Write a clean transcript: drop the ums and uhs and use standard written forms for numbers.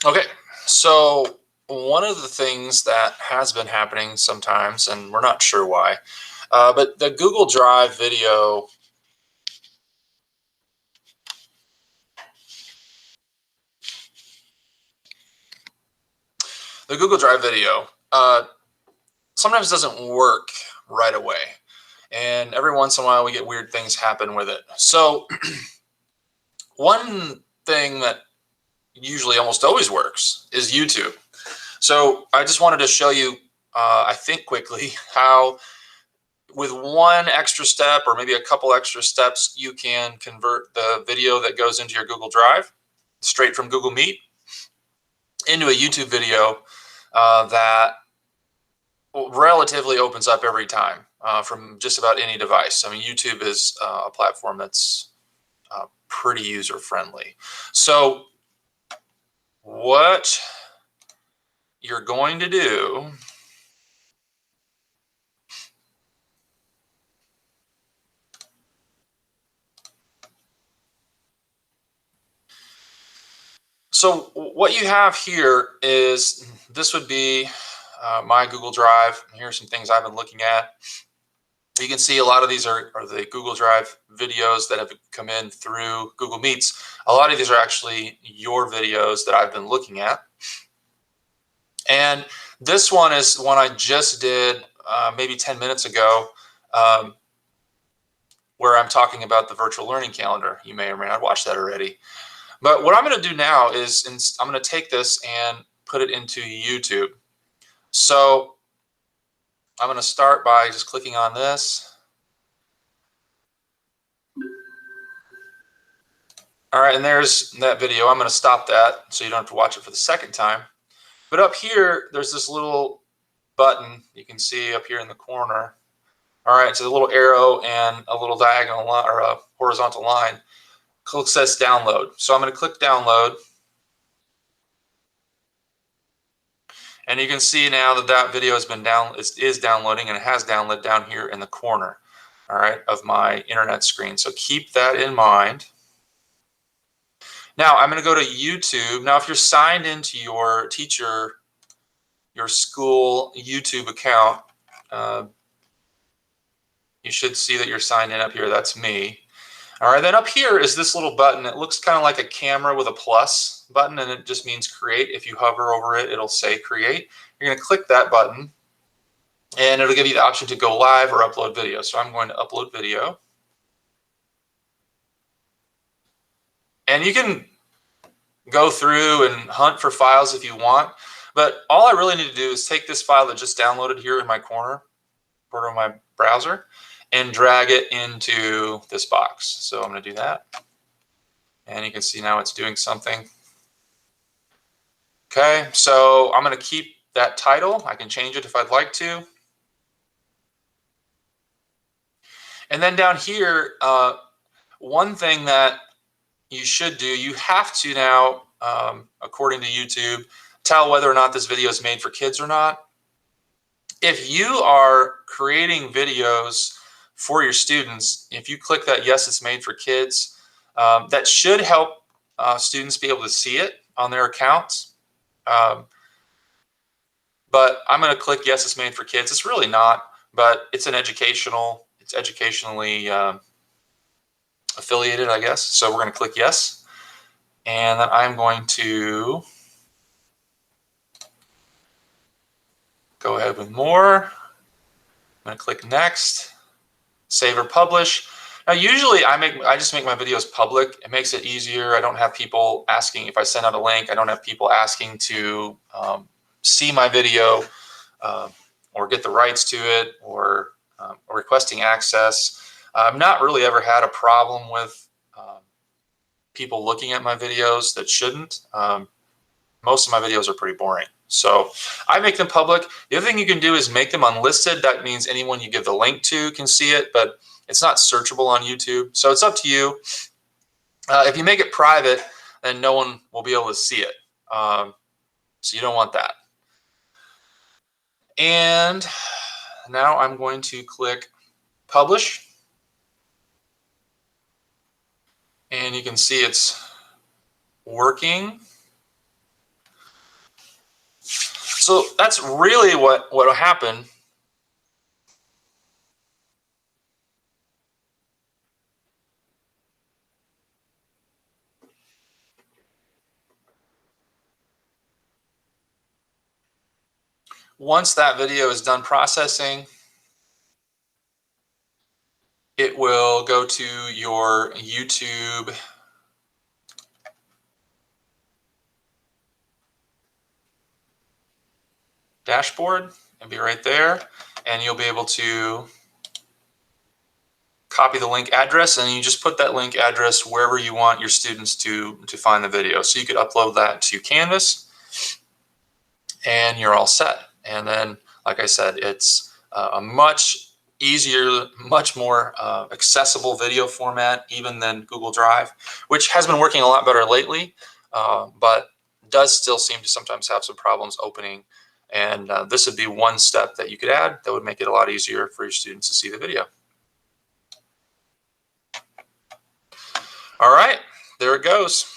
Okay, so one of the things that has been happening sometimes, and we're not sure why, but the Google Drive video, sometimes doesn't work right away, and every once in a while we get weird things happen with it. So one thing that usually almost always works is YouTube. So I just wanted to show you, I think quickly, how with one extra step or maybe a couple extra steps, you can convert the video that goes into your Google Drive straight from Google Meet into a YouTube video that relatively opens up every time from just about any device. I mean, YouTube is a platform that's pretty user friendly. So what you're going to do So what you have here is, this would be my Google Drive. Here are some things I've been looking at. You can see a lot of these are the Google Drive videos that have come in through Google Meets. A lot of these are actually your videos that I've been looking at. And this one is one I just did maybe 10 minutes ago, where I'm talking about the virtual learning calendar. You may or may not watch that already. But what I'm going to do now is I'm going to take this and put it into YouTube. So I'm going to start by just clicking on this. All right, and there's that video. I'm going to stop that so you don't have to watch it for the second time. But up here, there's this little button you can see up here in the corner. All right, so a little arrow and a little diagonal line, or a horizontal line. It says download. So I'm going to click download. And you can see now that that video has been is downloading, and it has downloaded down here in the corner, all right, of my internet screen. So keep that in mind. Now I'm going to go to YouTube. Now, if you're signed into your school YouTube account, you should see that you're signed in up here. That's me. All right, then up here is this little button. It looks kind of like a camera with a plus button, and it just means create. If you hover over it, it'll say create. You're going to click that button, and it'll give you the option to go live or upload video. So I'm going to upload video. And you can go through and hunt for files if you want, but all I really need to do is take this file that just downloaded here in my corner of my browser and drag it into this box. So I'm going to do that. And you can see now it's doing something. Okay, so I'm going to keep that title. I can change it if I'd like to. And then down here, one thing that you should do, you have to now, according to YouTube, tell whether or not this video is made for kids or not. If you are creating videos for your students, if you click that yes, it's made for kids, that should help students be able to see it on their accounts. But I'm going to click yes, it's made for kids. It's really not, but it's educationally affiliated, I guess. So we're going to click yes. And then I'm going to go ahead with more. I'm going to click next, save or publish. Now, usually I just make my videos public. It makes it easier. I don't have people asking, if I send out a link, I don't have people asking to see my video or get the rights to it, or requesting access. I've not really ever had a problem with people looking at my videos that shouldn't. Most of my videos are pretty boring. So I make them public. The other thing you can do is make them unlisted. That means anyone you give the link to can see it, but it's not searchable on YouTube. So it's up to you. If you make it private, then no one will be able to see it. So you don't want that. And now I'm going to click publish. And you can see it's working. So that's really what will happen. Once that video is done processing, it will go to your YouTube dashboard and be right there, and you'll be able to copy the link address, and you just put that link address wherever you want your students to find the video. So you could upload that to Canvas and you're all set. And then, like I said, it's a much easier, much more accessible video format even than Google Drive, which has been working a lot better lately, but does still seem to sometimes have some problems opening. And this would be one step that you could add that would make it a lot easier for your students to see the video. All right, there it goes.